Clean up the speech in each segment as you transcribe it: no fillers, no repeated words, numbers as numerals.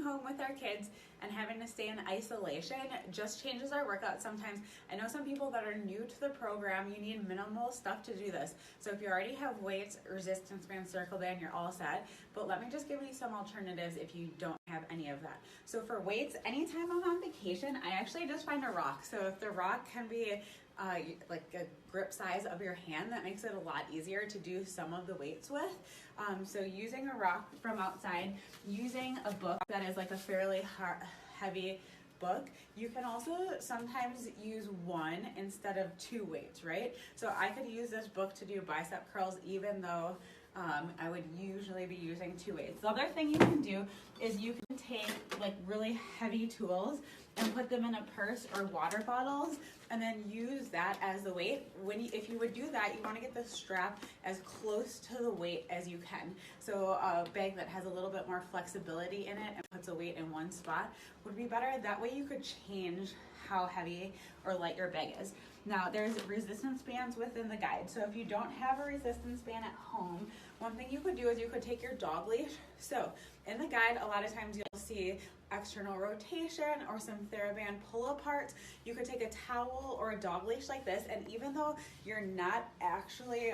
home with our kids and having to stay in isolation just changes our workout sometimes. I know some people that are new to the program, you need minimal stuff to do this. So if you already have weights, resistance band, circle band, you're all set. But let me just give you some alternatives if you don't have any of that. So for weights, anytime I'm on vacation, I actually just find a rock. So if the rock can be like a grip size of your hand, that makes it a lot easier to do some of the weights with. So using a rock from outside, using a book that is like a fairly heavy book. You can also sometimes use one instead of two weights, right? So I could use this book to do bicep curls even though I would usually be using two weights. The other thing you can do is you can take like really heavy tools and put them in a purse or water bottles and then use that as the weight. If you would do that, you want to get the strap as close to the weight as you can. So a bag that has a little bit more flexibility in it and puts a weight in one spot would be better. That way you could change how heavy or light your bag is. Now there's resistance bands within the guide. So if you don't have a resistance band at home, one thing you could do is you could take your dog leash. So in the guide, a lot of times you'll see external rotation or some TheraBand pull apart. You could take a towel or a dog leash like this, and even though you're not actually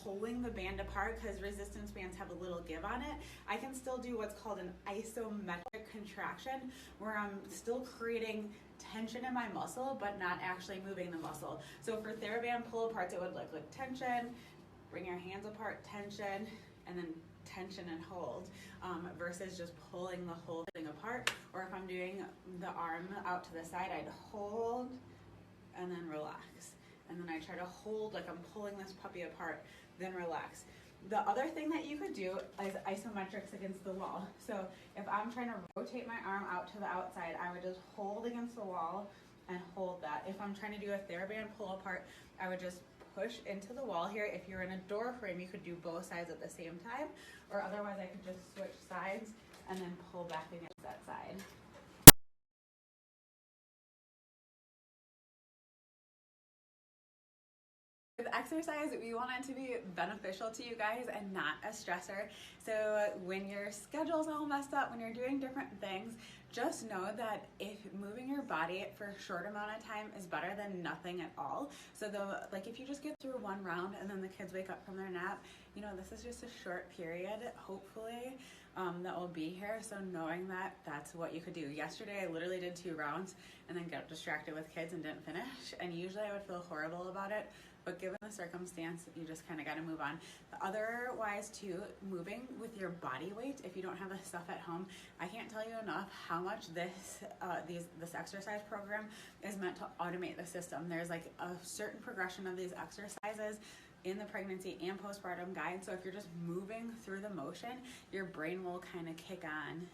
pulling the band apart because resistance bands have a little give on it, I can still do what's called an isometric contraction where I'm still creating tension in my muscle but not actually moving the muscle. So for TheraBand pull aparts, it would look like tension, bring your hands apart, tension, and then tension and hold, versus just pulling the whole thing apart. Or if I'm doing the arm out to the side, I'd hold and then relax. And then I try to hold like I'm pulling this puppy apart, then relax. The other thing that you could do is isometrics against the wall. So if I'm trying to rotate my arm out to the outside, I would just hold against the wall and hold that. If I'm trying to do a TheraBand pull apart, I would just push into the wall here. If you're in a door frame, you could do both sides at the same time, or otherwise I could just switch sides and then pull back against that side. With exercise, we want it to be beneficial to you guys and not a stressor. So when your schedule's all messed up, when you're doing different things, just know that if moving your body for a short amount of time is better than nothing at all. So like if you just get through one round and then the kids wake up from their nap, you know, this is just a short period, hopefully, that will be here. So knowing that, that's what you could do. Yesterday, I literally did 2 rounds and then got distracted with kids and didn't finish. And usually I would feel horrible about it. But given the circumstance, you just kind of got to move on. Otherwise, too, moving with your body weight, if you don't have the stuff at home, I can't tell you enough how much this exercise program is meant to automate the system. There's like a certain progression of these exercises in the pregnancy and postpartum guide. So if you're just moving through the motion, your brain will kind of kick on